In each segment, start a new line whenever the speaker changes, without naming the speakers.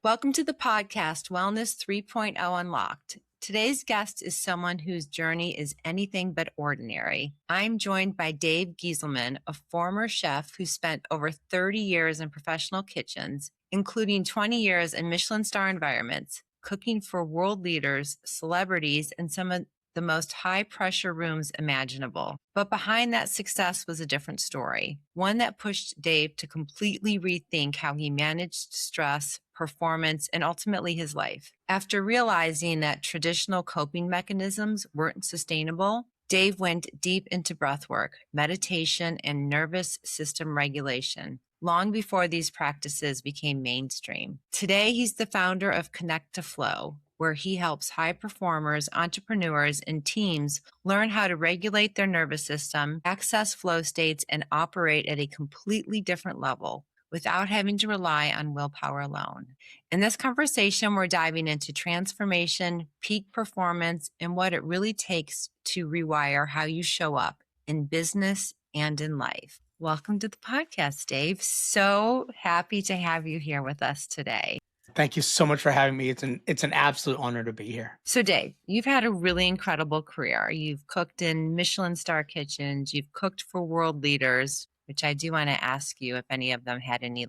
Welcome to the podcast, Wellness 3.0 Unlocked. Today's guest is someone whose journey is anything but ordinary. I'm joined by Dave Gieselman, a former chef who spent over 30 years in professional kitchens, including 20 years in Michelin star environments, cooking for world leaders, celebrities, and some of the most high-pressure rooms imaginable. But behind that success was a different story, one that pushed Dave to completely rethink how he managed stress, performance, and ultimately his life. After realizing that traditional coping mechanisms weren't sustainable, Dave went deep into breathwork, meditation, and nervous system regulation, long before these practices became mainstream. Today, he's the founder of Connect to Flow, where he helps high performers, entrepreneurs, and teams learn how to regulate their nervous system, access flow states, and operate at a completely different level without having to rely on willpower alone. In this conversation, we're diving into transformation, peak performance, and what it really takes to rewire how you show up in business and in life. Welcome to the podcast, Dave. So happy to have you here with us today.
Thank you so much for having me. It's an absolute honor to be here.
So Dave, you've had a really incredible career. You've cooked in Michelin star kitchens. You've cooked for world leaders, which I do want to ask you if any of them had any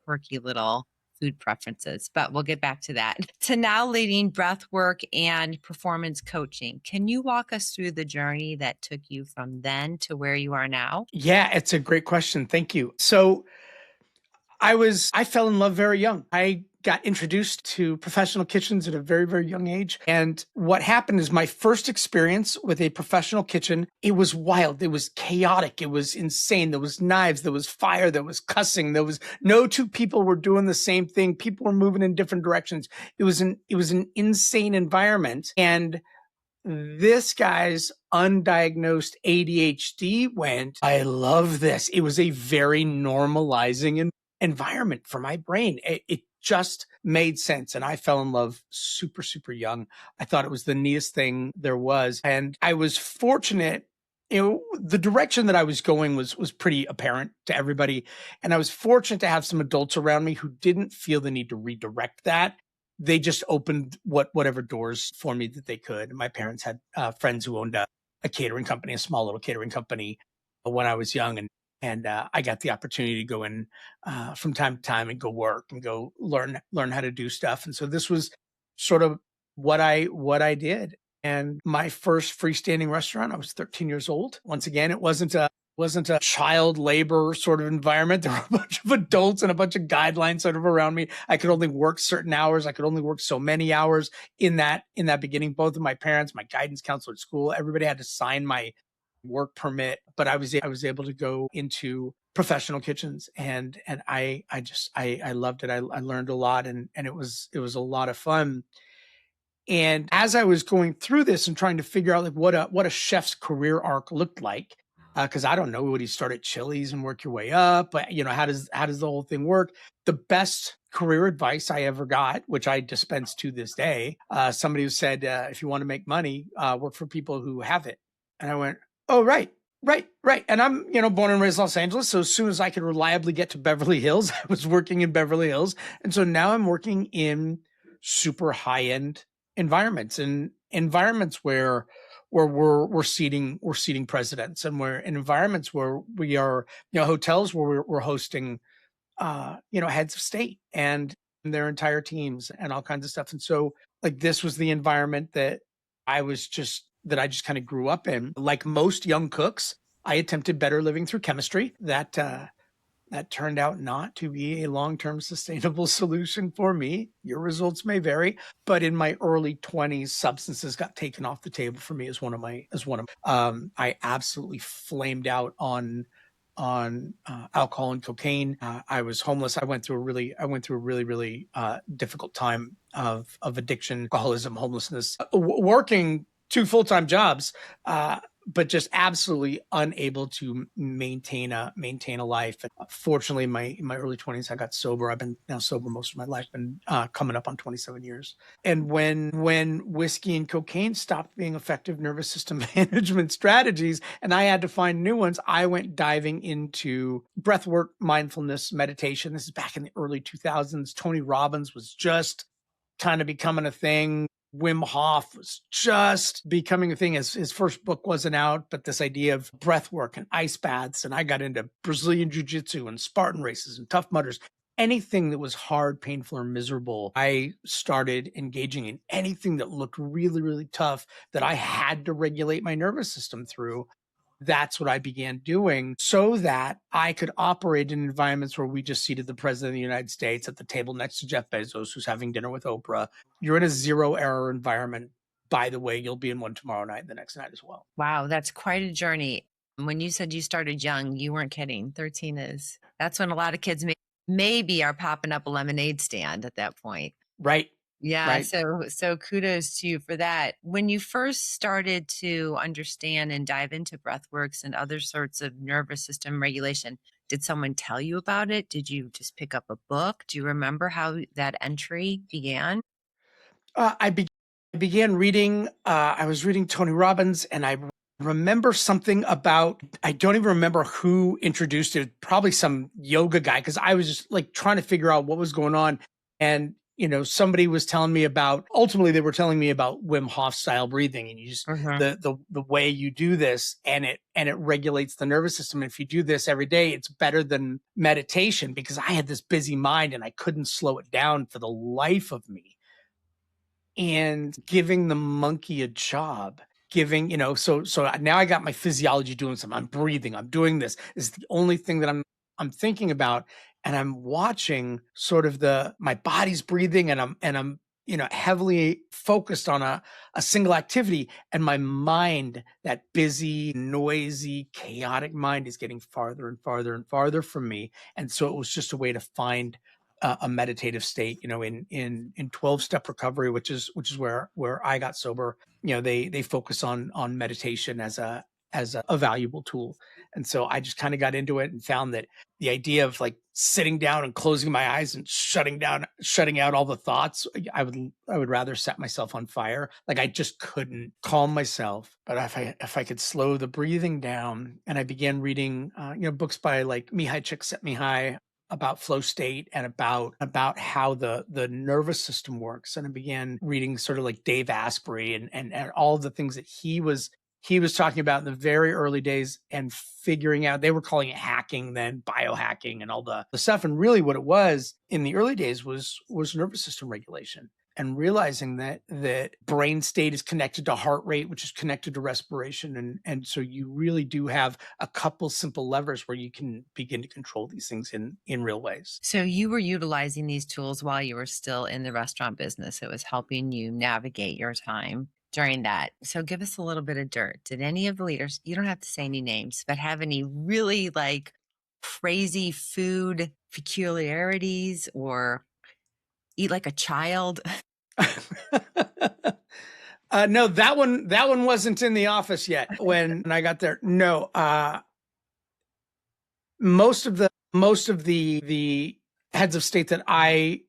quirky little food preferences, but we'll get back to that. To now leading breathwork and performance coaching. Can you walk us through the journey that took you from then to where you are now?
Yeah, it's a great question. Thank you. So I fell in love very young. I got introduced to professional kitchens at a very, very young age. And what happened is my first experience with a professional kitchen, it was wild. It was chaotic. It was insane. There was knives, there was fire, there was cussing. There was no two people were doing the same thing. People were moving in different directions. It was an insane environment. And this guy's undiagnosed ADHD went, I love this. It was a very normalizing environment for my brain. It just made sense. And I fell in love super, super young. I thought it was the neatest thing there was. And I was fortunate. The direction that I was going was pretty apparent to everybody. And I was fortunate to have some adults around me who didn't feel the need to redirect that. They just opened whatever doors for me that they could. My parents had friends who owned a catering company, a small little catering company when I was young. And I got the opportunity to go in from time to time and go work and go learn how to do stuff. And so this was sort of what I did. And my first freestanding restaurant, I was 13 years old. Once again, it wasn't a child labor sort of environment. There were a bunch of adults and a bunch of guidelines sort of around me. I could only work certain hours. I could only work so many hours in that beginning. Both of my parents, my guidance counselor at school, everybody had to sign my work permit, but I was able to go into professional kitchens and I loved it. I learned a lot and it was a lot of fun. And as I was going through this and trying to figure out what a chef's career arc looked like, because I don't know, would you start at Chili's and work your way up? But how does the whole thing work? The best career advice I ever got, which I dispense to this day, somebody who said, if you want to make money, work for people who have it. And I went, oh, right. And I'm, born and raised Los Angeles. So as soon as I could reliably get to Beverly Hills, I was working in Beverly Hills. And so now I'm working in super high-end environments and environments where we're seating presidents, and we're in environments where we are, hotels where we're hosting, heads of state and their entire teams and all kinds of stuff. And so this was the environment that I just kind of grew up in. Like most young cooks, I attempted better living through chemistry. That turned out not to be a long-term sustainable solution for me. Your results may vary, but in my early 20s, substances got taken off the table for me as one of I absolutely flamed out on alcohol and cocaine. I was homeless. I went through a really difficult time of addiction, alcoholism, homelessness, working 2 full-time jobs, just absolutely unable to maintain a life. And fortunately, in my early 20s, I got sober. I've been now sober most of my life, been coming up on 27 years. And when whiskey and cocaine stopped being effective nervous system management strategies, and I had to find new ones, I went diving into breathwork, mindfulness, meditation. This is back in the early 2000s. Tony Robbins was just kind of becoming a thing. Wim Hof was just becoming a thing. His first book wasn't out, but this idea of breath work and ice baths. And I got into Brazilian jiu-jitsu and Spartan races and Tough Mudders. Anything that was hard, painful, or miserable, I started engaging in. Anything that looked really, really tough that I had to regulate my nervous system through. That's what I began doing so that I could operate in environments where we just seated the president of the United States at the table next to Jeff Bezos, who's having dinner with Oprah. You're in a zero error environment. By the way, you'll be in one tomorrow night and the next night as well.
Wow, that's quite a journey. When you said you started young, you weren't kidding. 13 that's when a lot of kids maybe are popping up a lemonade stand at that point.
Right.
Yeah.
Right.
So kudos to you for that. When you first started to understand and dive into breathworks and other sorts of nervous system regulation, did someone tell you about it? Did you just pick up a book? Do you remember how that entry began?
I began reading. I was reading Tony Robbins, and I remember something about, I don't even remember who introduced it, probably some yoga guy, because I was just like trying to figure out what was going on. And somebody was telling me about, ultimately they were telling me about Wim Hof style breathing, and you just, the way you do this, and it regulates the nervous system. And if you do this every day, it's better than meditation, because I had this busy mind and I couldn't slow it down for the life of me. And giving the monkey a job, so now I got my physiology doing something. I'm breathing, I'm doing this. This is the only thing that I'm thinking about. And I'm watching sort of my body's breathing, and I'm heavily focused on a single activity. And my mind, that busy, noisy, chaotic mind, is getting farther and farther and farther from me. And so it was just a way to find a meditative state, in 12-step recovery, which is where I got sober. They focus on meditation as a valuable tool. And so I just kind of got into it and found that the idea of like sitting down and closing my eyes and shutting out all the thoughts, I would rather set myself on fire. Like I just couldn't calm myself. But if I could slow the breathing down, and I began reading, books by like Mihai Csikszentmihalyi about flow state and about how the nervous system works. And I began reading sort of like Dave Asprey and all the things that he was talking about in the very early days, and figuring out, they were calling it hacking then, biohacking and all the stuff. And really what it was in the early days was nervous system regulation, and realizing that brain state is connected to heart rate, which is connected to respiration. And so you really do have a couple simple levers where you can begin to control these things in real ways.
So you were utilizing these tools while you were still in the restaurant business. It was helping you navigate your time during that. So give us a little bit of dirt. Did any of the leaders, you don't have to say any names, but have any really like crazy food peculiarities, or eat like a child?
No, that one wasn't in the office yet when I got there. No, most of the heads of state that I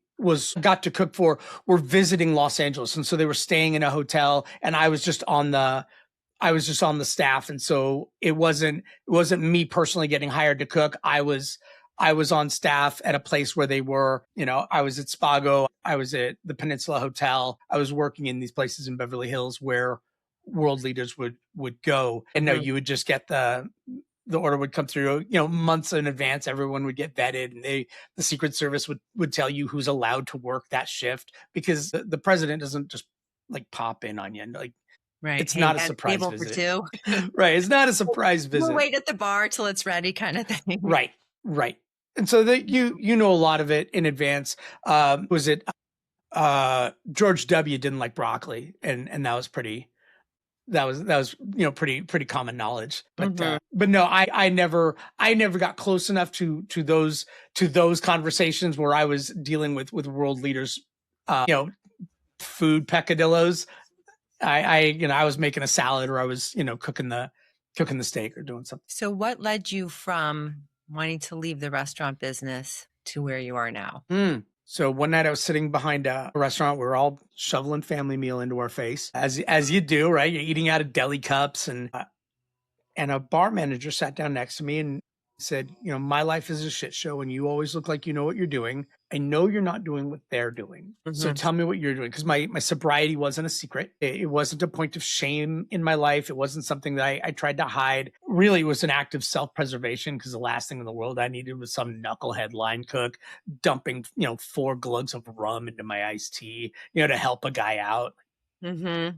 got to cook for were visiting Los Angeles, and so they were staying in a hotel, and I was just on the staff. And so it wasn't me personally getting hired to cook. I was on staff at a place where they were, I was at Spago, I was at the Peninsula Hotel. I was working in these places in Beverly Hills where world leaders would go. And no, you would just get the order would come through, months in advance. Everyone would get vetted, and the Secret Service would tell you who's allowed to work that shift, because the president doesn't just like pop in on you. Like,
right.
It's not a surprise visit.
For two.
Right. It's not a surprise visit.
We'll wait at the bar till it's ready, kind of thing.
Right. And so that you know a lot of it in advance. Was it George W. didn't like broccoli, and that was pretty pretty common knowledge. But but no, I never got close enough to those conversations where I was dealing with world leaders, food peccadillos. I was making a salad, or I was cooking the cooking the steak or doing something.
So what led you from wanting to leave the restaurant business to where you are now?
So one night I was sitting behind a restaurant. We were all shoveling family meal into our face, as you do, right? You're eating out of deli cups, and a bar manager sat down next to me and said, my life is a shit show and you always look like you know what you're doing. I know you're not doing what they're doing. So tell me what you're doing. Because my sobriety wasn't a secret. It wasn't a point of shame in my life. It wasn't something that I tried to hide. Really, it was an act of self-preservation because the last thing in the world I needed was some knucklehead line cook dumping, 4 glugs of rum into my iced tea, to help a guy out. I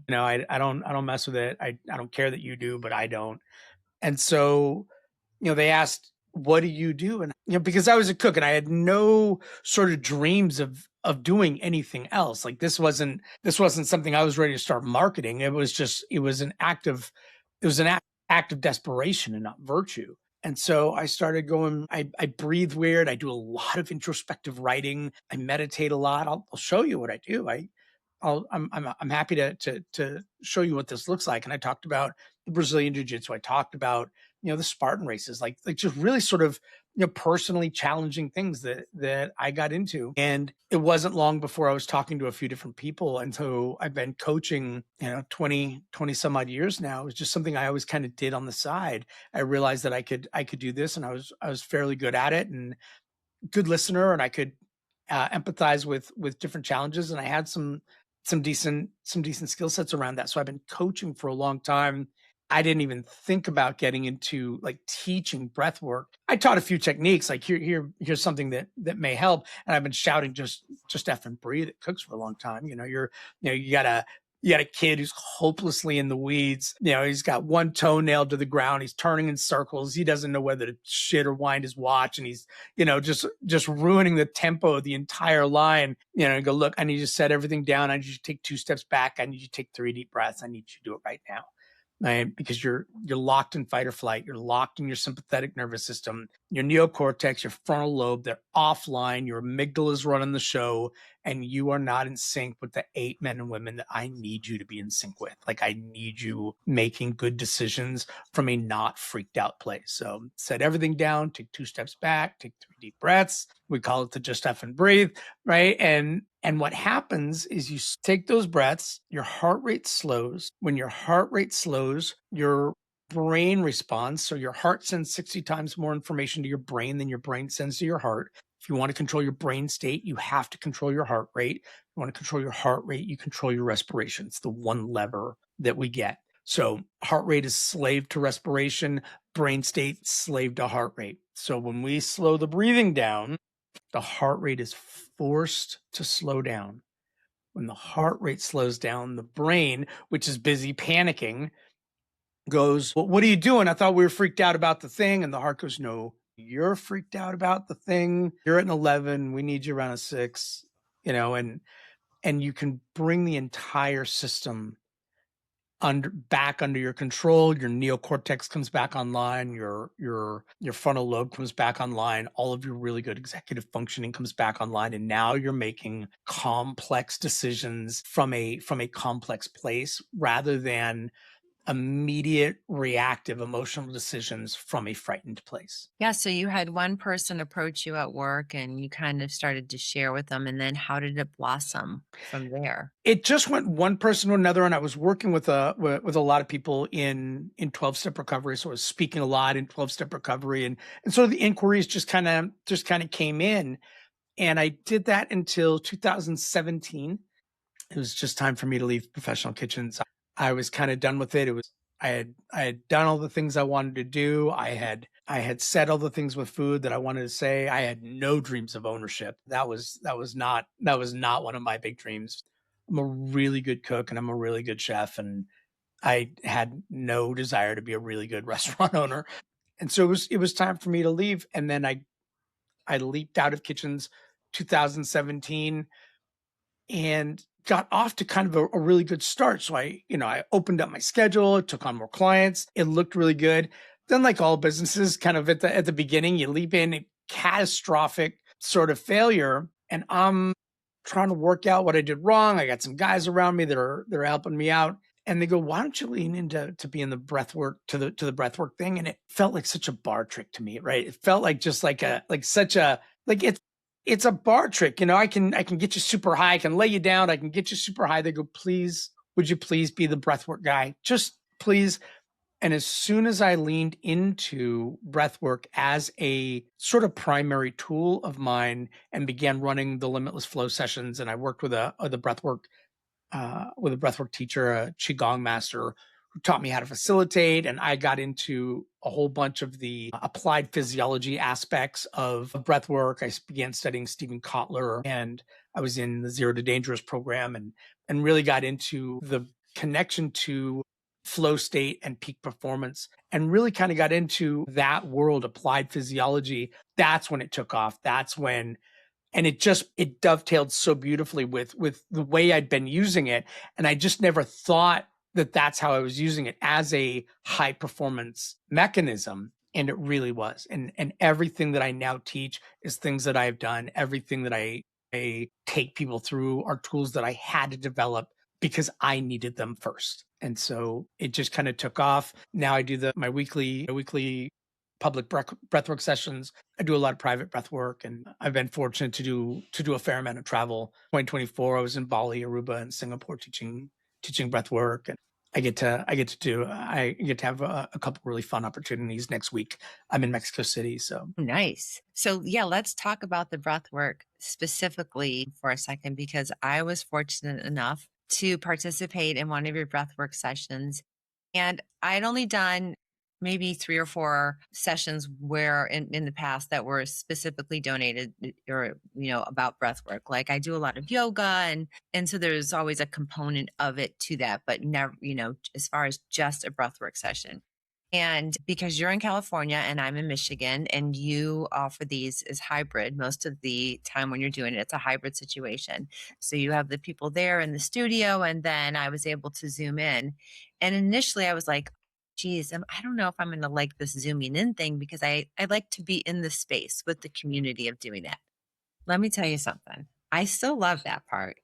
don't mess with it. I don't care that you do, but I don't. And so, they asked, what do you do? And, because I was a cook and I had no sort of dreams of doing anything else. Like this wasn't something I was ready to start marketing. It was an act of desperation and not virtue. And so I started going, I breathe weird. I do a lot of introspective writing. I meditate a lot. I'll show you what I do. I'm happy to show you what this looks like. And I talked about the Brazilian Jiu-Jitsu. I talked about, the Spartan races, like just really sort of, personally challenging things that I got into. And it wasn't long before I was talking to a few different people. And so I've been coaching, 20 some odd years now. It was just something I always kind of did on the side. I realized that I could do this and I was fairly good at it and good listener. And I could empathize with different challenges. And I had some decent skill sets around that. So I've been coaching for a long time. I didn't even think about getting into like teaching breath work. I taught a few techniques, like here's something that may help. And I've been shouting just effing breathe at cooks for a long time. You got a kid who's hopelessly in the weeds. He's got one toe nailed to the ground. He's turning in circles. He doesn't know whether to shit or wind his watch. And he's, just ruining the tempo of the entire line. And go, look, I need you to set everything down. I need you to take 2 steps back. I need you to take 3 deep breaths. I need you to do it right now. Right? Because you're locked in fight or flight. You're locked in your sympathetic nervous system, your neocortex, your frontal lobe, they're offline. Your amygdala is running the show, and you are not in sync with the 8 men and women that I need you to be in sync with. Like I need you making good decisions from a not freaked out place. So set everything down, take 2 steps back, take 3 deep breaths. We call it the just effing breathe, right? And what happens is you take those breaths, your heart rate slows. When your heart rate slows, your brain responds. So your heart sends 60 times more information to your brain than your brain sends to your heart. If you want to control your brain state, you have to control your heart rate. If you want to control your heart rate, you control your respiration. It's the one lever that we get. So heart rate is slave to respiration, brain state slave to heart rate. So when we slow the breathing down, the heart rate is forced to slow down. When the heart rate slows down, the brain, which is busy panicking, goes, well, what are you doing? I thought we were freaked out about the thing. And the heart goes, no, you're freaked out about the thing. You're at an 11. We need you around a 6, and you can bring the entire system back under your control. Your neocortex comes back online, your frontal lobe comes back online, all of your really good executive functioning comes back online, and now you're making complex decisions from a complex place rather than immediate reactive emotional decisions from a frightened place.
Yeah. So you had one person approach you at work and you kind of started to share with them. And then how did it blossom from there?
It just went one person to another, and I was working with a lot of people in 12-step recovery. So I was speaking a lot in 12-step recovery, and so the inquiries just kind of came in, and I did that until 2017. It was just time for me to leave professional kitchens. I was kind of done with it. I had done all the things I wanted to do. I had said all the things with food that I wanted to say. I had no dreams of ownership. That was not one of my big dreams. I'm a really good cook and I'm a really good chef, and I had no desire to be a really good restaurant owner. And so it was time for me to leave. And then I leaped out of kitchens 2017 and got off to kind of a really good start. So I opened up my schedule, took on more clients. It looked really good. Then, like all businesses, kind of at the beginning, you leap in a catastrophic sort of failure, and I'm trying to work out what I did wrong. I got some guys around me that are helping me out, And they go, why don't you lean into being the breath work to the breath work thing? And it felt like such a bar trick to me, right? It felt like just like a like such a like it's a bar trick. I can get you super high, I can lay you down, I can get you super high. They go, please, would you please be the breath work guy? Just please. And as soon as I leaned into breath work as a sort of primary tool of mine and began running the Limitless Flow sessions, and I worked with a breathwork teacher, a qigong master, who taught me how to facilitate, and I got into a whole bunch of the applied physiology aspects of breathwork. I began studying Stephen Kotler, and I was in the Zero to Dangerous program, and really got into the connection to flow state and peak performance, and really kind of got into that world, applied physiology. That's when it took off. That's when and it dovetailed so beautifully with the way I'd been using it, and I just never thought that that's how I was using it, as a high performance mechanism, and it really was. And everything that I now teach is things that I've done. Everything that I take people through are tools that I had to develop because I needed them first. And so it just kind of took off. Now I do my weekly public breathwork sessions. I do a lot of private breath work, and I've been fortunate to do a fair amount of travel. 2024, I was in Bali, Aruba, and Singapore teaching breath work, and I get to have a couple really fun opportunities next week. I'm in Mexico City, so
Nice. So, yeah, let's talk about the breath work specifically for a second, because I was fortunate enough to participate in one of your breath work sessions. And I'd only done maybe 3 or 4 sessions where in the past that were specifically donated or, about breath work. Like I do a lot of yoga, and so there's always a component of it to that, but never, as far as just a breath work session. And because you're in California and I'm in Michigan, and you offer these as hybrid most of the time when you're doing it, it's a hybrid situation. So you have the people there in the studio, and then I was able to zoom in. And initially I was like, geez, I don't know if I'm going to like this zooming in thing, because I like to be in the space with the community of doing that. Let me tell you something. I still love that part,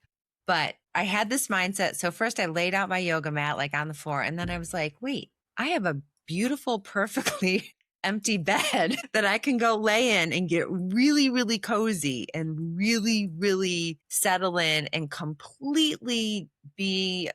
but I had this mindset. So first I laid out my yoga mat like on the floor, and then I was like, wait, I have a beautiful, perfectly empty bed that I can go lay in and get really, really cozy and really, really settle in and completely be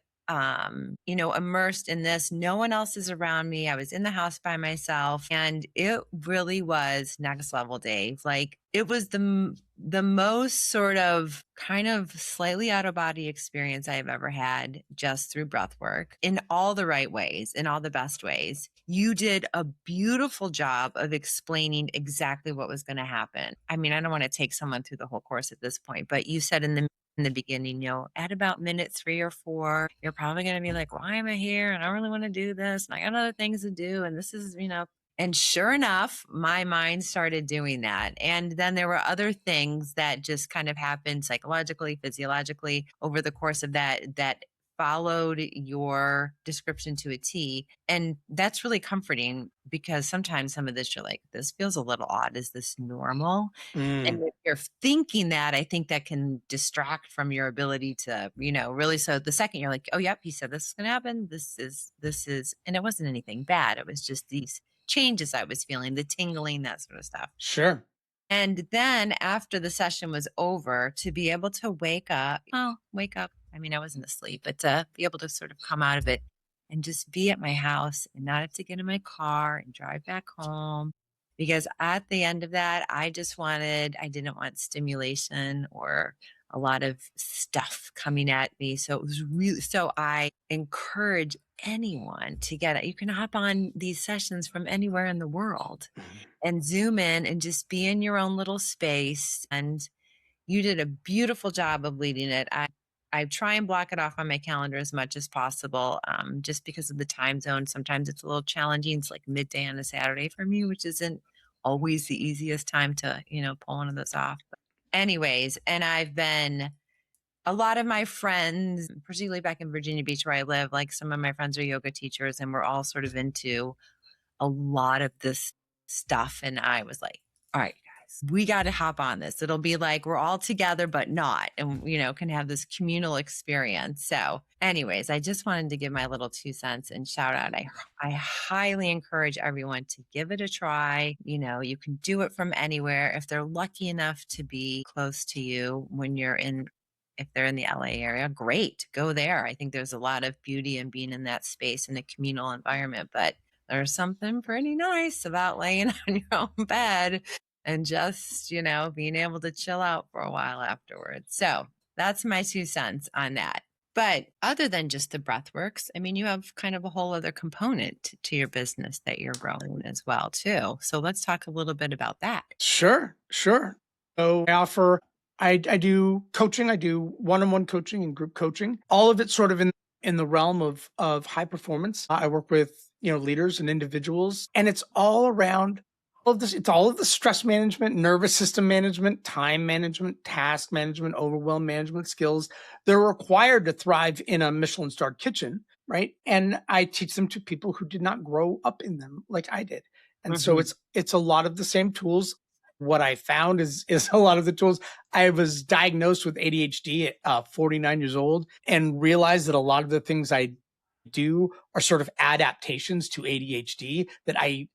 immersed in this. No one else is around me. I was in the house by myself, and it really was next level, Dave. Like it was the most sort of kind of slightly out of body experience I have ever had, just through breath work, in all the right ways, in all the best ways. You did a beautiful job of explaining exactly what was going to happen. I mean, I don't want to take someone through the whole course at this point, but you said in the beginning, at about minute 3 or 4, you're probably going to be like, why am I here? And I don't really want to do this. And I got other things to do. And this is, and sure enough, my mind started doing that. And then there were other things that just kind of happened psychologically, physiologically over the course of that followed your description to a T. And that's really comforting, because sometimes some of this you're like, this feels a little odd. Is this normal? And
mm,
if you're thinking that, I think that can distract from your ability to, really. So the second you're like, oh, yep, he said this is going to happen. This is, and it wasn't anything bad. It was just these changes I was feeling, the tingling, that sort of stuff.
sure.
And then after the session was over, to be able to wake up. I mean, I wasn't asleep, but to be able to sort of come out of it and just be at my house and not have to get in my car and drive back home. Because at the end of that, I didn't want stimulation or a lot of stuff coming at me. So it was really, so I encourage anyone to get it. You can hop on these sessions from anywhere in the world
Mhm.
and zoom in and just be in your own little space. And you did a beautiful job of leading it. I try and block it off on my calendar as much as possible, just because of the time zone. Sometimes it's a little challenging. It's like midday on a Saturday for me, which isn't always the easiest time to, pull one of those off. But anyways, and a lot of my friends, particularly back in Virginia Beach where I live, like some of my friends are yoga teachers, and we're all sort of into a lot of this stuff. And I was like, all right, guys, we got to hop on this. It'll be like we're all together, but not, and, can have this communal experience. So anyways, I just wanted to give my little 2 cents and shout out. I highly encourage everyone to give it a try. You can do it from anywhere. If they're lucky enough to be close to you if they're in the LA area, great, go there. I think there's a lot of beauty in being in that space in a communal environment, but there's something pretty nice about laying on your own bed and just, being able to chill out for a while afterwards. So that's my 2 cents on that. But other than just the breathworks, you have kind of a whole other component to your business that you're growing as well, too. So let's talk a little bit about that.
Sure. So I do coaching. I do one-on-one coaching and group coaching. All of it sort of in the realm of high performance. I work with, leaders and individuals, and it's all around all of this. It's all of the stress management, nervous system management, time management, task management, overwhelm management skills. They're required to thrive in a Michelin-starred kitchen, right? And I teach them to people who did not grow up in them like I did. And so it's a lot of the same tools. What I found is a lot of the tools. I was diagnosed with ADHD at 49 years old and realized that a lot of the things I do are sort of adaptations to ADHD that I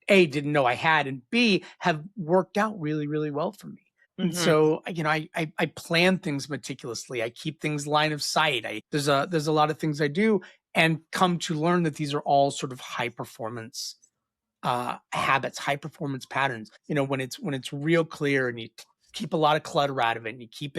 A, didn't know I had, and B, have worked out really, really well for me. And so, I plan things meticulously. I keep things line of sight. There's a lot of things I do, and come to learn that these are all sort of high performance habits, high performance patterns. When it's real clear, and you keep a lot of clutter out of it, and you keep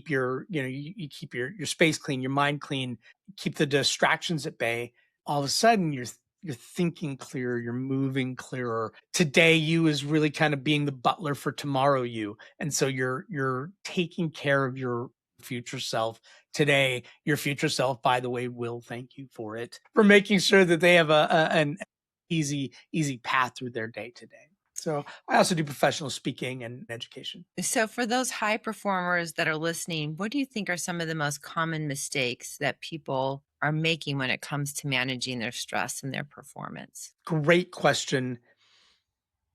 your, you keep your space clean, your mind clean, keep the distractions at bay. All of a sudden, you're thinking clearer, you're moving clearer. Today you is really kind of being the butler for tomorrow you, and so you're taking care of your future self today. Your future self, by the way, will thank you for making sure that they have an easy path through their day today. So I also do professional speaking and education.
So for those high performers that are listening, what do you think are some of the most common mistakes that people are making when it comes to managing their stress and their performance?
Great question.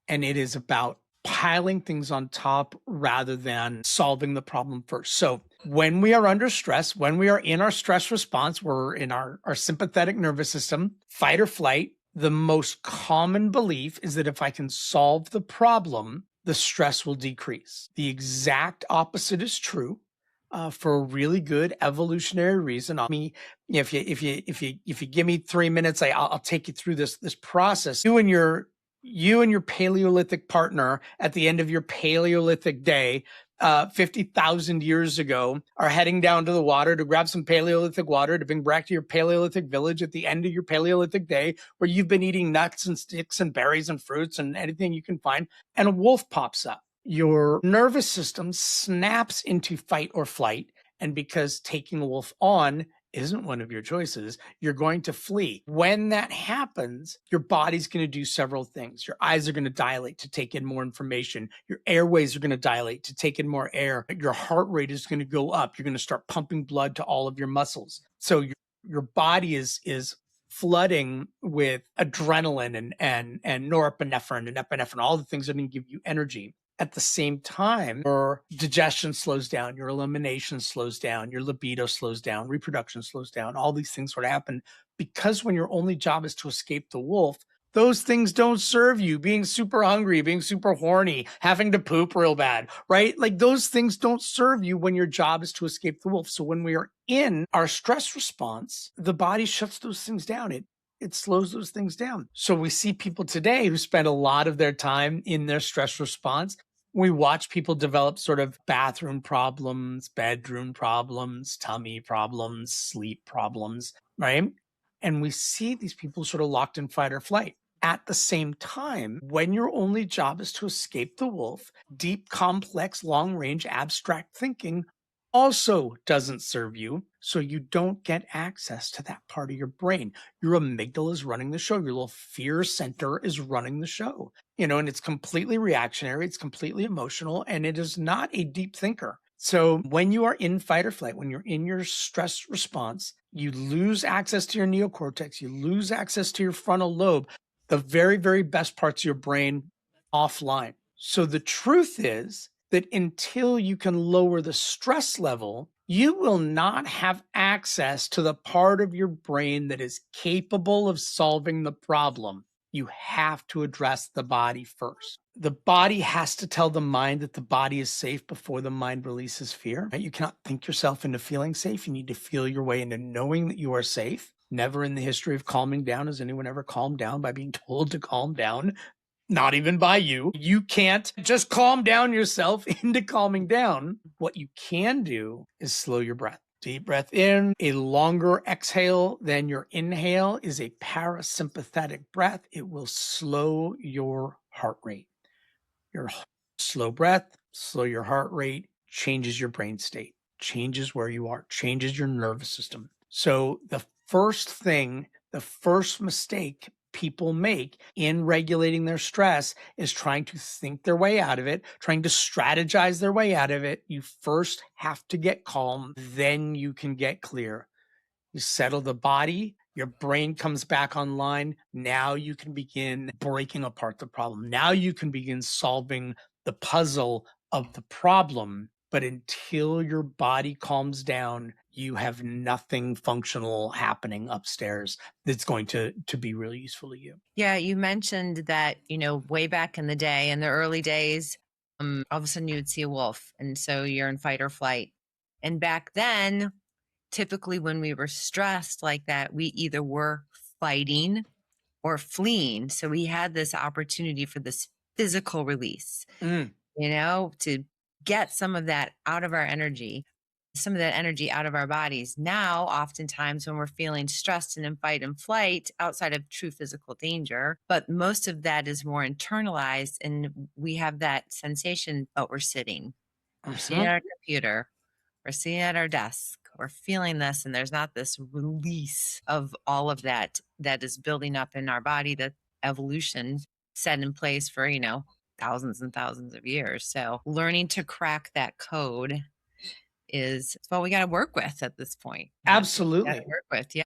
And it is about piling things on top rather than solving the problem first. So when we are under stress, when we are in our stress response, we're in our sympathetic nervous system, fight or flight. The most common belief is that if I can solve the problem, the stress will decrease. The exact opposite is true. For a really good evolutionary reason. If you give me 3 minutes, I'll take you through this process. You and your Paleolithic partner at the end of your Paleolithic day, 50,000 years ago, are heading down to the water to grab some Paleolithic water to bring back to your Paleolithic village at the end of your Paleolithic day, where you've been eating nuts and sticks and berries and fruits and anything you can find, and a wolf pops up. Your nervous system snaps into fight or flight, and because taking a wolf on isn't one of your choices, you're going to flee. When that happens, your body's going to do several things. Your eyes are going to dilate to take in more information. Your airways are going to dilate to take in more air. Your heart rate is going to go up. You're going to start pumping blood to all of your muscles. So your body is flooding with adrenaline and norepinephrine and epinephrine, all the things that are going to give you energy. At the same time, your digestion slows down, your elimination slows down, your libido slows down, reproduction slows down. All these things sort of happen because when your only job is to escape the wolf, those things don't serve you. Being super hungry, being super horny, having to poop real bad, right? Like those things don't serve you when your job is to escape the wolf. So when we are in our stress response, the body shuts those things down. It slows those things down. So we see people today who spend a lot of their time in their stress response. We watch people develop sort of bathroom problems, bedroom problems, tummy problems, sleep problems, right? And we see these people sort of locked in fight or flight. At the same time, when your only job is to escape the wolf, deep, complex, long-range, abstract thinking also doesn't serve you, so you don't get access to that part of your brain. Your amygdala is running the show. Your little fear center is running the show, and it's completely reactionary. It's completely emotional, and it is not a deep thinker. So when you are in fight or flight, when you're in your stress response, you lose access to your neocortex. You lose access to your frontal lobe, the very, very best parts of your brain offline. So the truth is that until you can lower the stress level, you will not have access to the part of your brain that is capable of solving the problem. You have to address the body first. The body has to tell the mind that the body is safe before the mind releases fear. Right? You cannot think yourself into feeling safe. You need to feel your way into knowing that you are safe. Never in the history of calming down has anyone ever calmed down by being told to calm down. Not even by you. You can't just calm down yourself into calming down. What you can do is slow your breath. Deep breath in. A longer exhale than your inhale is a parasympathetic breath. It will slow your heart rate. Your slow breath, slow your heart rate, changes your brain state, changes where you are, changes your nervous system. So the first mistake people make in regulating their stress is trying to think their way out of it, trying to strategize their way out of it. You first have to get calm, then you can get clear. You settle the body, your brain comes back online. Now you can begin breaking apart the problem. Now you can begin solving the puzzle of the problem. But until your body calms down, you have nothing functional happening upstairs that's going to be really useful to you.
Yeah, you mentioned that, way back in the day, in the early days, all of a sudden you would see a wolf. And so you're in fight or flight. And back then, typically when we were stressed like that, we either were fighting or fleeing. So we had this opportunity for this physical release,
Mm.
to get some of that out of our energy, some of that energy out of our bodies. Now, oftentimes when we're feeling stressed and in fight and flight outside of true physical danger, but most of that is more internalized. And we have that sensation, but we're sitting at our computer, we're sitting at our desk, we're feeling this, and there's not this release of all of that is building up in our body, that evolution set in place for, thousands and thousands of years. So learning to crack that code is what we got to work with at this point.
Absolutely.
Work with, yeah.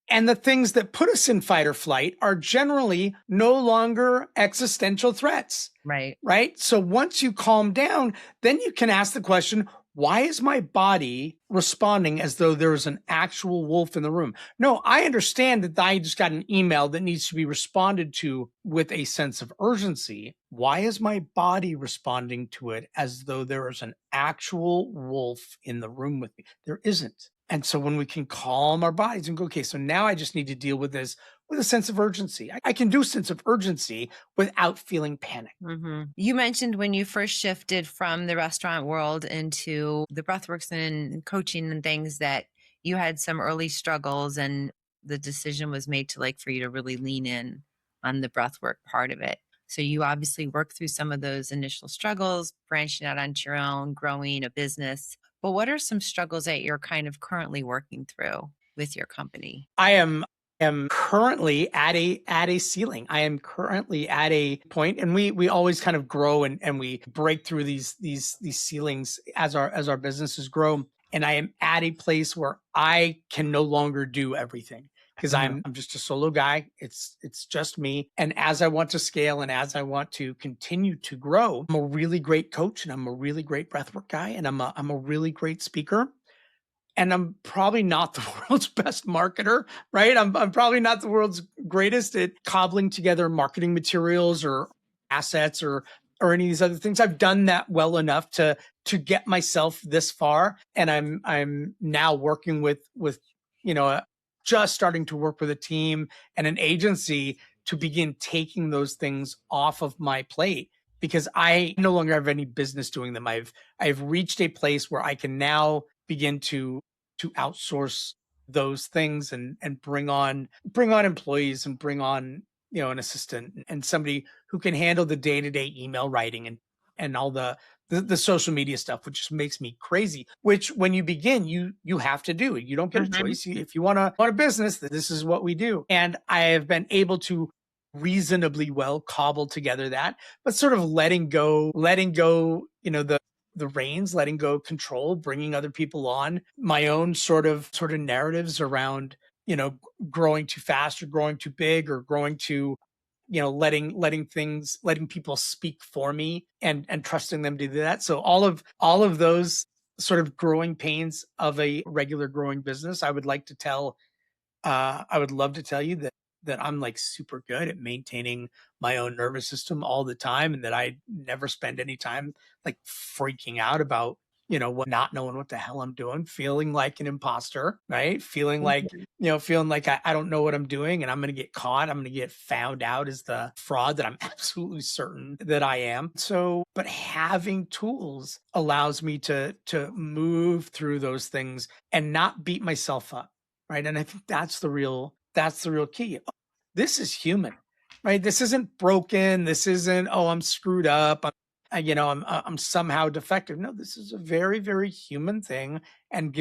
And the things that put us in fight or flight are generally no longer existential threats.
Right.
Right. So once you calm down, then you can ask the question, why is my body responding as though there is an actual wolf in the room? No, I understand that I just got an email that needs to be responded to with a sense of urgency. Why is my body responding to it as though there is an actual wolf in the room with me? There isn't. And so when we can calm our bodies and go, okay, so now I just need to deal with this with a sense of urgency. I can do a sense of urgency without feeling panic.
Mm-hmm. You mentioned when you first shifted from the restaurant world into the breathworks and coaching and things that you had some early struggles, and the decision was made to for you to really lean in on the breathwork part of it. So you obviously worked through some of those initial struggles, branching out onto your own, growing a business. But what are some struggles that you're kind of currently working through with your company?
I am currently at a ceiling. I am currently at a point, and we always kind of grow and we break through these ceilings as our businesses grow. And I am at a place where I can no longer do everything because I'm just a solo guy. It's just me. And as I want to scale and as I want to continue to grow, I'm a really great coach and I'm a really great breathwork guy and I'm a really great speaker. And I'm probably not the world's best marketer, right? I'm probably not the world's greatest at cobbling together marketing materials or assets or any of these other things. I've done that well enough to get myself this far, and I'm now working with just starting to work with a team and an agency to begin taking those things off of my plate because I no longer have any business doing them. I've reached a place where I can now begin to outsource those things and bring on employees and bring on an assistant and somebody who can handle the day-to-day email writing and all the social media stuff, which just makes me crazy, which when you begin, you have to do. You don't get a choice. If you want a business, this is what we do. And I have been able to reasonably well cobble together that, but sort of letting go, the reins, letting go control, bringing other people on, my own sort of narratives around, growing too fast or growing too big or growing too letting people speak for me and trusting them to do that. So all of those sort of growing pains of a regular growing business, I would love to tell you that I'm like super good at maintaining my own nervous system all the time, and that I never spend any time like freaking out about, not knowing what the hell I'm doing, feeling like an imposter, right?
Mhm.
Feeling like I don't know what I'm doing and I'm going to get caught. I'm going to get found out as the fraud that I'm absolutely certain that I am. So, but having tools allows me to move through those things and not beat myself up, right? And I think that's the real key. This is human, right? This isn't broken. This isn't, oh, I'm screwed up. I'm somehow defective. No, this is a very, very human thing. And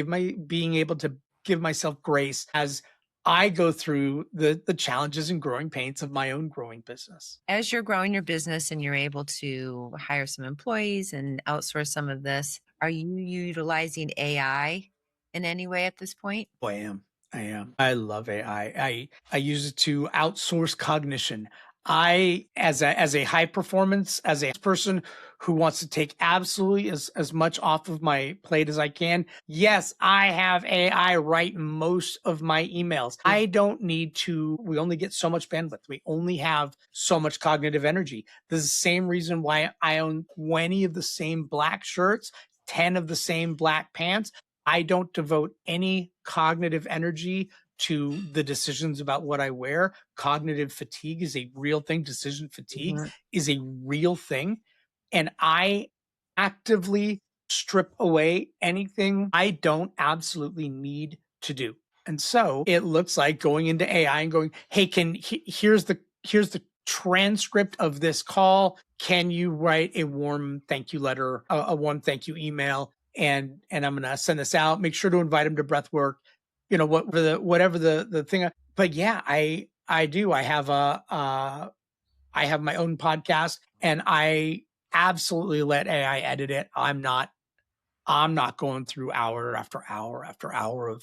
being able to give myself grace as I go through the challenges and growing pains of my own growing business.
As you're growing your business and you're able to hire some employees and outsource some of this, are you utilizing AI in any way at this point?
Oh, I am. I am. I love AI. I use it to outsource cognition. As a high performance, as a person who wants to take absolutely as much off of my plate as I can. Yes, I have AI write most of my emails. I don't need to. We only get so much bandwidth. We only have so much cognitive energy. This is the same reason why I own 20 of the same black shirts, 10 of the same black pants. I don't devote any cognitive energy to the decisions about what I wear. Cognitive fatigue is a real thing. Decision fatigue
Mhm.
is a real thing. And I actively strip away anything I don't absolutely need to do. And so it looks like going into AI and going, hey, here's the transcript of this call. Can you write a warm thank you letter, a warm thank you email? And I'm gonna send this out. Make sure to invite them to Breathwork. Whatever the thing. But yeah, I do. I have my own podcast, and I absolutely let AI edit it. I'm not going through hour after hour after hour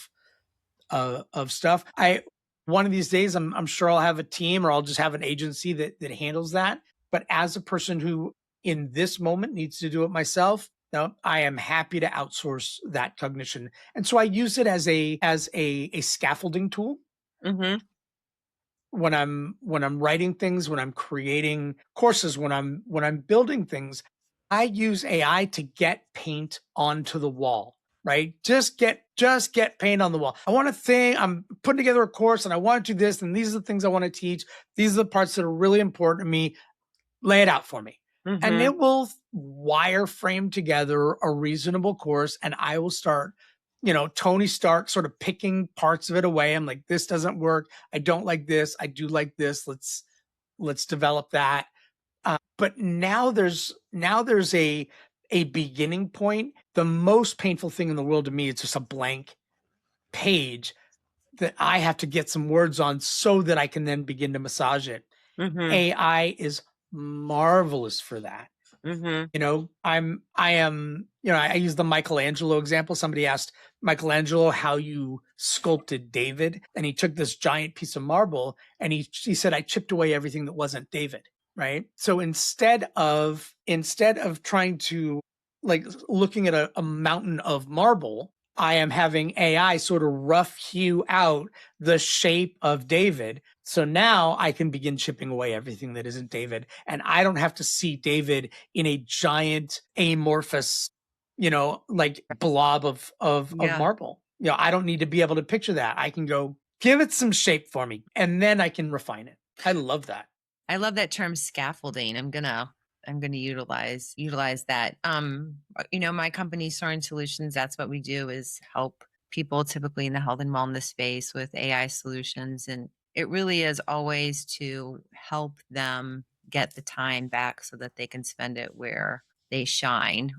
of stuff. I One of these days, I'm sure I'll have a team, or I'll just have an agency that handles that. But as a person who in this moment needs to do it myself, no, I am happy to outsource that cognition. And so I use it as a scaffolding tool
Mhm.
when I'm writing things, when I'm creating courses, when I'm building things. I use AI to get paint onto the wall, right? Just get paint on the wall. I'm putting together a course and I want to do this, and these are the things I want to teach. These are the parts that are really important to me. Lay it out for me. And
Mhm.
it will wireframe together a reasonable course. And I will start, Tony Stark sort of picking parts of it away. I'm like, this doesn't work. I don't like this. I do like this. Let's develop that. But now there's a beginning point. The most painful thing in the world to me is just a blank page that I have to get some words on so that I can then begin to massage it.
Mhm.
AI is marvelous for that.
Mhm.
I use the Michelangelo example. Somebody asked Michelangelo how you sculpted David, and he took this giant piece of marble and he said, I chipped away everything that wasn't David. Right. So instead of trying to, like, looking at a mountain of marble, I am having AI sort of rough hew out the shape of David. So now I can begin chipping away everything that isn't David. And I don't have to see David in a giant amorphous, like blob of
Yeah.
marble. I don't need to be able to picture that. I can go, give it some shape for me, and then I can refine it. I love that.
I love that term scaffolding. I'm gonna utilize that. My company Soaring Solutions, that's what we do is help people typically in the health and wellness space with AI solutions. And it really is always to help them get the time back so that they can spend it where they shine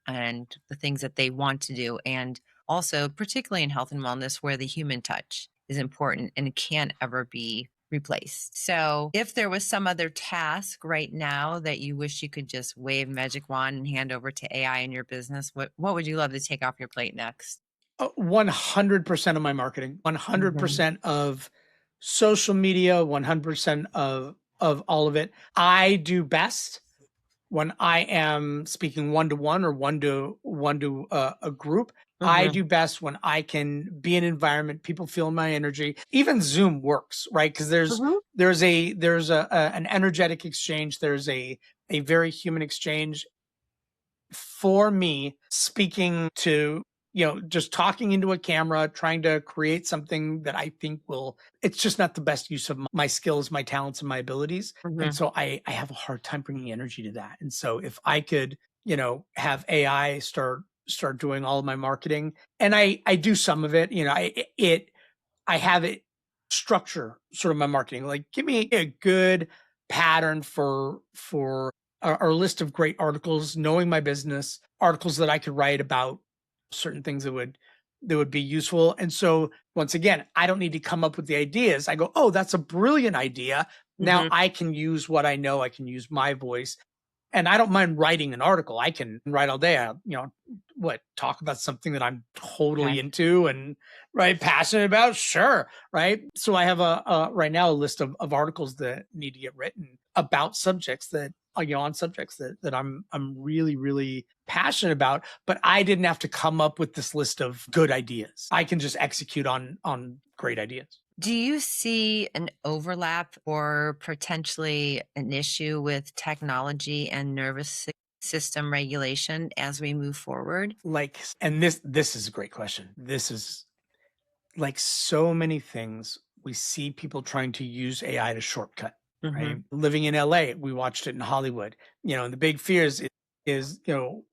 and the things that they want to do. And also, particularly in health and wellness, where the human touch is important and it can't ever be replaced. So, if there was some other task right now that you wish you could just wave a magic wand and hand over to AI in your business, what would you love to take off your plate next?
100% of my marketing,
Mhm.
100% of social media, 100% of of all of it. I do best when I am speaking one-to-one or one to a group. I do best when I can be in an environment, people feel my energy. Even Zoom works, right? Because there's an energetic exchange. There's a very human exchange. For me, speaking to, just talking into a camera, trying to create something that I think it's just not the best use of my skills, my talents, and my abilities. And so I have a hard time bringing energy to that. And so if I could, have AI start doing all of my marketing, and I do some of it, I have it structure sort of my marketing. Like, give me a good pattern for our list of great articles, knowing my business, articles that I could write about certain things that would be useful. And so once again, I don't need to come up with the ideas. I go, oh, that's a brilliant idea. Now I can use what I know. I can use my voice. And I don't mind writing an article. I can write all day. Talk about something that I'm totally into and passionate about. Sure. Right. So I have right now a list of articles that need to get written about subjects that, on subjects that I'm really, really passionate about, but I didn't have to come up with this list of good ideas. I can just execute on great ideas.
Do you see an overlap or potentially an issue with technology and nervous system regulation as we move forward?
And this is a great question. This is like so many things. We see people trying to use AI to shortcut, right? Living in LA, we watched it in Hollywood, and the big fears is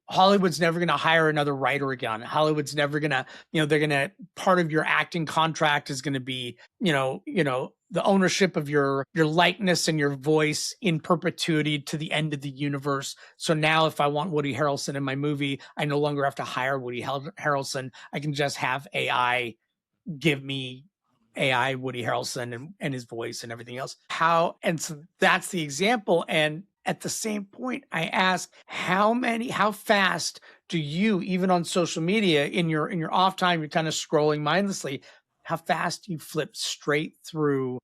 Hollywood's never going to hire another writer again. Hollywood's never going to, part of your acting contract is going to be, the ownership of your likeness and your voice in perpetuity to the end of the universe. So now if I want Woody Harrelson in my movie, I no longer have to hire Woody Harrelson. I can just have AI give me AI Woody Harrelson and his voice and everything else. And so that's the example. And at the same point, I ask, how fast do you, even on social media, in your off time, you're kind of scrolling mindlessly, how fast do you flip straight through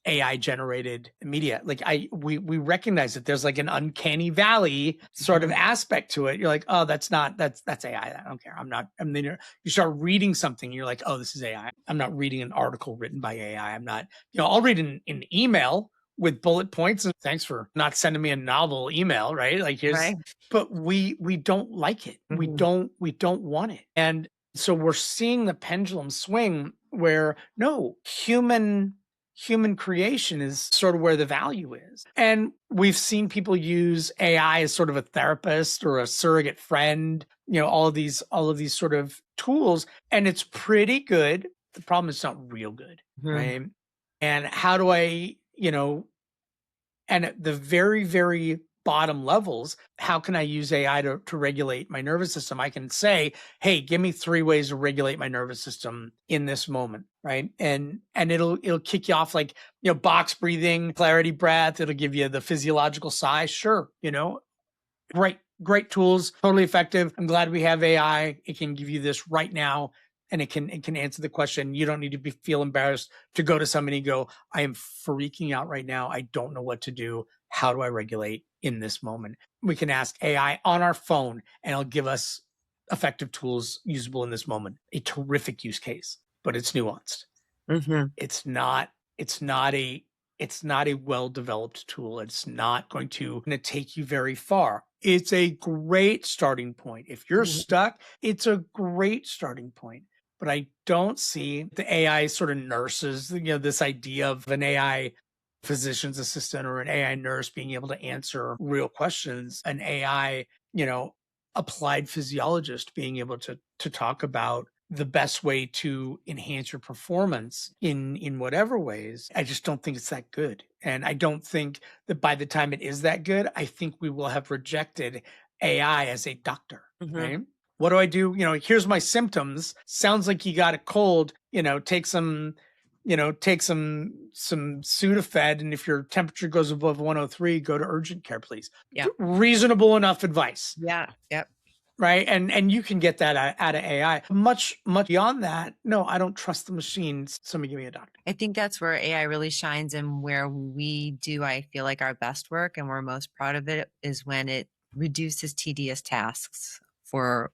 AI generated media? We recognize that there's like an uncanny valley sort of aspect to it. You're like, oh, that's AI. I don't care. And then you start reading something. You're like, oh, this is AI. I'm not reading an article written by AI. I'm not, I'll read an email with bullet points and thanks for not sending me a novel email, right? Like but we don't like it. We don't want it. And so we're seeing the pendulum swing where no, human creation is sort of where the value is. And we've seen people use AI as sort of a therapist or a surrogate friend, all of these sort of tools. And it's pretty good. The problem is it's not real good, right? And how do I, and at the very, very bottom levels, how can I use AI to regulate my nervous system? I can say, hey, give me 3 ways to regulate my nervous system in this moment, right? And it'll kick you off like, box breathing, clarity breath. It'll give you the physiological sigh. Sure, great tools, totally effective. I'm glad we have AI. It can give you this right now. And it can answer the question. You don't need to feel embarrassed to go to somebody and go, I am freaking out right now. I don't know what to do. How do I regulate in this moment? We can ask AI on our phone and it'll give us effective tools usable in this moment. A terrific use case, but it's nuanced. It's not a well-developed tool. It's not going to take you very far. It's a great starting point. If you're stuck, it's a great starting point. But I don't see the AI sort of nurses, this idea of an AI physician's assistant or an AI nurse being able to answer real questions, an AI, applied physiologist being able to talk about the best way to enhance your performance in whatever ways. I just don't think it's that good. And I don't think that by the time it is that good, I think we will have rejected AI as a doctor, right? What do I do? Here's my symptoms. Sounds like you got a cold, take some Sudafed. And if your temperature goes above 103, go to urgent care, please.
Yeah.
Reasonable enough advice.
Yeah. Yep.
right? And you can get that out of AI. Much beyond that, no, I don't trust the machines. Somebody give me a doctor.
I think that's where AI really shines and where we do, I feel like, our best work and we're most proud of it is when it reduces tedious tasks for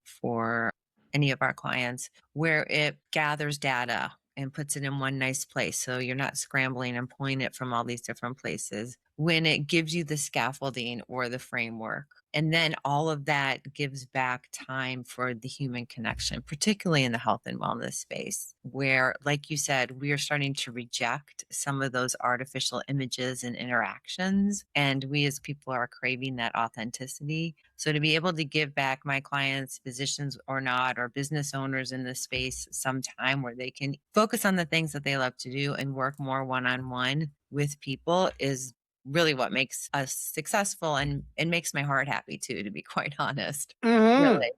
any of our clients, where it gathers data and puts it in one nice place. So you're not scrambling and pulling it from all these different places. When it gives you the scaffolding or the framework. And then all of that gives back time for the human connection, particularly in the health and wellness space, where, like you said, we are starting to reject some of those artificial images and interactions. And we as people are craving that authenticity. So to be able to give back my clients, physicians or not, or business owners in this space some time where they can focus on the things that they love to do and work more one-on-one with people is really what makes us successful and makes my heart happy too, to be quite honest.
Mm-hmm.
Really.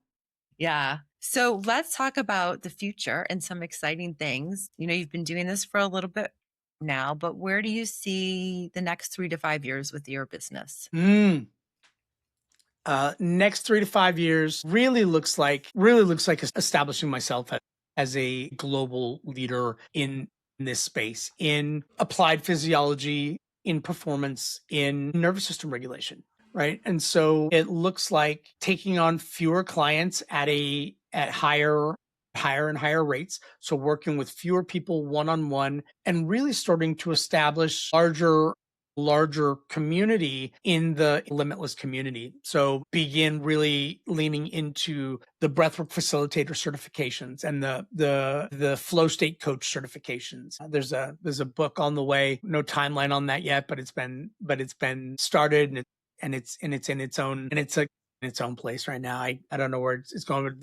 Yeah. So let's talk about the future and some exciting things. You've been doing this for a little bit now, but where do you see the next 3 to 5 years with your business?
Mm. Next 3 to 5 years really looks like establishing myself as a global leader in this space, in applied physiology, in performance, in nervous system regulation, right? And so it looks like taking on fewer clients at higher and higher rates. So working with fewer people one-on-one and really starting to establish larger community in the limitless community. So begin really leaning into the breathwork facilitator certifications and the flow state coach certifications. There's a book on the way, no timeline on that yet, but it's been started and it's in its own and it's a in its own place right now. I don't know where it's going, but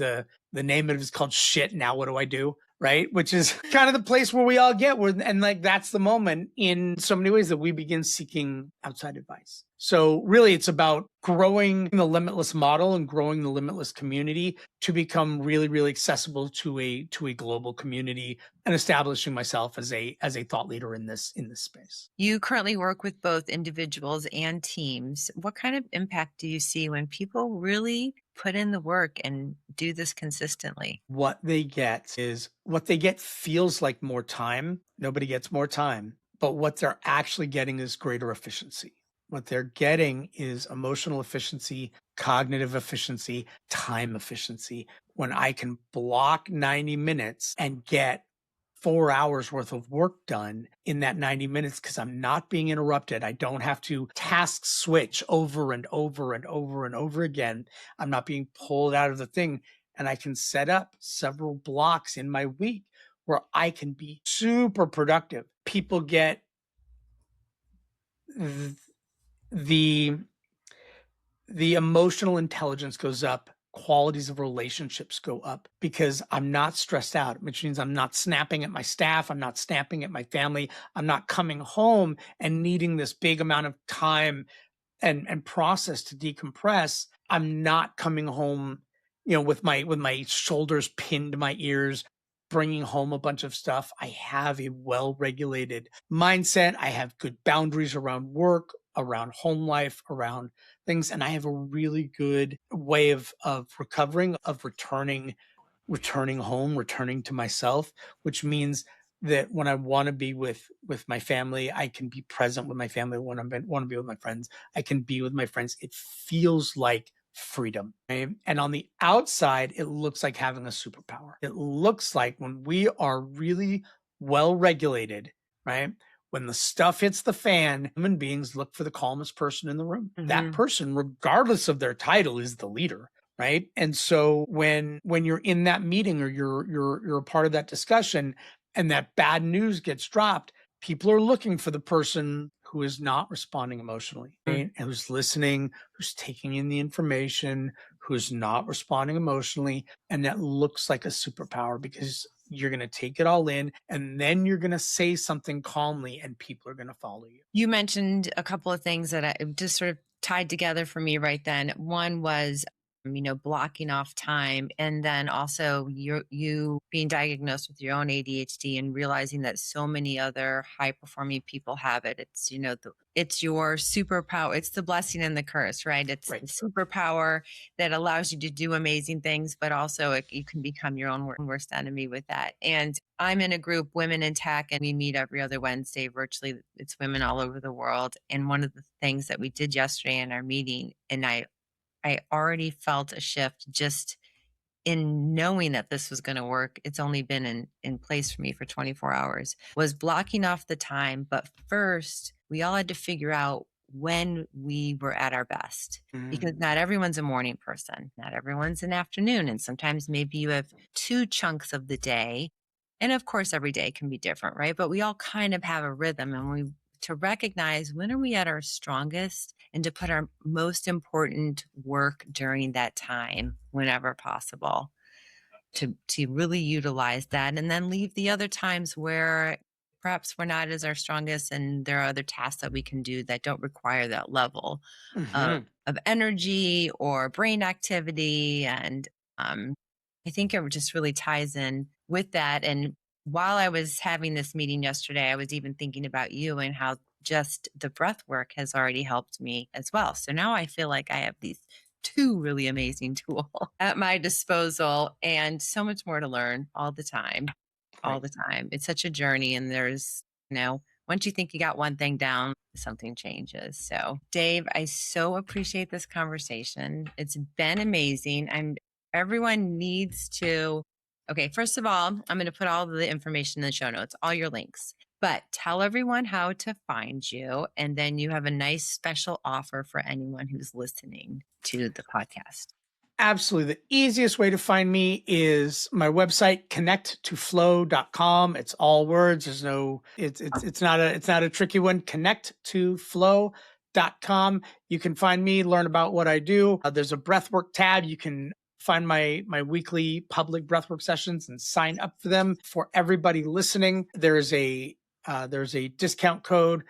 the name of it is called Shit. Now what do I do? Right? Which is kind of the place where we all get and like that's the moment in so many ways that we begin seeking outside advice. So really it's about growing the limitless model and growing the limitless community to become really, really accessible to a global community and establishing myself as a thought leader in this space.
You currently work with both individuals and teams. What kind of impact do you see when people really put in the work and do this consistently?
What they get feels like more time. Nobody gets more time, but what they're actually getting is greater efficiency. What they're getting is emotional efficiency, cognitive efficiency, time efficiency. When I can block 90 minutes and get 4 hours worth of work done in that 90 minutes because I'm not being interrupted. I don't have to task switch over and over and over and over again. I'm not being pulled out of the thing. And I can set up several blocks in my week where I can be super productive. People get the emotional intelligence goes up, qualities of relationships go up because I'm not stressed out, which means I'm not snapping at my staff, I'm not snapping at my family, I'm not coming home and needing this big amount of time and process to decompress. I'm not coming home, with my shoulders pinned to my ears, bringing home a bunch of stuff. I have a well-regulated mindset. I have good boundaries around work, around home life, around things. And I have a really good way of recovering, of returning home, returning to myself, which means that when I want to be with my family, I can be present with my family. When I want to be with my friends, I can be with my friends. It feels like freedom. Right? And on the outside, it looks like having a superpower. It looks like when we are really well regulated, right? When the stuff hits the fan, human beings look for the calmest person in the room. That person, regardless of their title, is the leader, right? And so when you're in that meeting or you're a part of that discussion and that bad news gets dropped, people are looking for the person who is not responding emotionally, right? And who's listening, who's taking in the information, who's not responding emotionally. And that looks like a superpower because you're going to take it all in and then you're going to say something calmly and people are going to follow you.
You mentioned a couple of things that I just sort of tied together for me right then. One was blocking off time. And then also you being diagnosed with your own ADHD and realizing that so many other high performing people have it. It's, it's your superpower. It's the blessing and the curse, right? It's
Right.
the superpower that allows you to do amazing things, but also you can become your own worst enemy with that. And I'm in a group, Women in Tech, and we meet every other Wednesday virtually. It's women all over the world. And one of the things that we did yesterday in our meeting, and I already felt a shift just in knowing that this was going to work. It's only been in place for me for 24 hours, was blocking off the time. But first, we all had to figure out when we were at our best, because not everyone's a morning person. Not everyone's an afternoon. And sometimes maybe you have two chunks of the day. And of course, every day can be different, right? But we all kind of have a rhythm, and to recognize when are we at our strongest and to put our most important work during that time whenever possible, to really utilize that, and then leave the other times where perhaps we're not as our strongest and there are other tasks that we can do that don't require that level
Mm-hmm.
of energy or brain activity. And I think it just really ties in with that. And while I was having this meeting yesterday, I was even thinking about you and how just the breath work has already helped me as well. So now I feel like I have these two really amazing tools at my disposal, and so much more to learn all the time. All
Right.
the time. It's such a journey, and once you think you got one thing down, something changes. So, Dave, I so appreciate this conversation. It's been amazing. Everyone needs to, okay, first of all, I'm going to put all the information in the show notes, all your links, but tell everyone how to find you. And then you have a nice special offer for anyone who's listening to the podcast.
Absolutely. The easiest way to find me is my website, connecttoflow.com. It's all words. There's no, it's not a tricky one. Connecttoflow.com. You can find me, learn about what I do. There's a breathwork tab. You can find my weekly public breathwork sessions and sign up for them. For everybody listening, there's a discount code,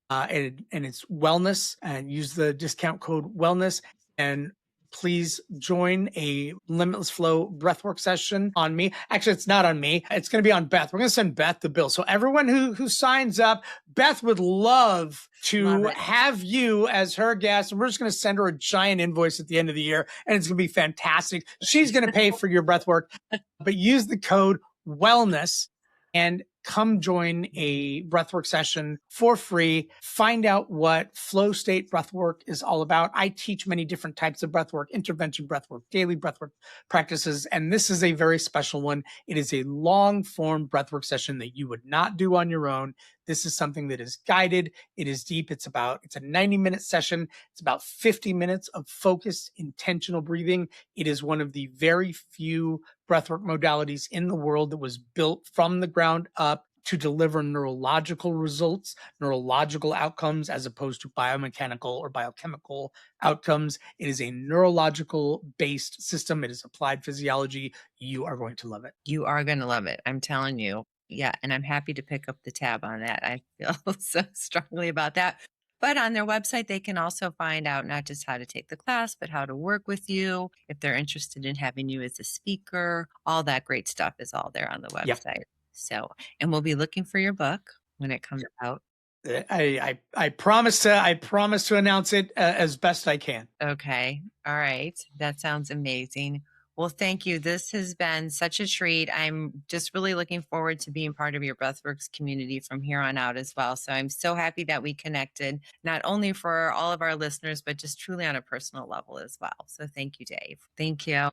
and it's wellness, and use the discount code wellness. And please join a Limitless Flow breathwork session on me. Actually, it's not on me. It's going to be on Beth. We're going to send Beth the bill. So everyone who signs up, Beth would love to have you as her guest. And we're just going to send her a giant invoice at the end of the year, and it's going to be fantastic. She's going to pay for your breathwork, but use the code wellness and come join a breathwork session for free. Find out what flow state breathwork is all about. I teach many different types of breathwork, intervention breathwork, daily breathwork practices, and this is a very special one. It is a long form breathwork session that you would not do on your own. This is something that is guided. It is deep. It's a 90-minute session. It's about 50 minutes of focused, intentional breathing. It is one of the very few breathwork modalities in the world that was built from the ground up to deliver neurological results, neurological outcomes, as opposed to biomechanical or biochemical outcomes. It is a neurological based system. It is applied physiology. You are going to love it.
You are going to love it. I'm telling you. Yeah. And I'm happy to pick up the tab on that. I feel so strongly about that. But on their website, they can also find out not just how to take the class, but how to work with you. If they're interested in having you as a speaker, all that great stuff is all there on the website.
Yep.
So, and we'll be looking for your book when it comes out.
I promise to announce it as best I can.
Okay. All right. That sounds amazing. Well, thank you. This has been such a treat. I'm just really looking forward to being part of your Breathworks community from here on out as well. So I'm so happy that we connected, not only for all of our listeners, but just truly on a personal level as well. So thank you, Dave. Thank you.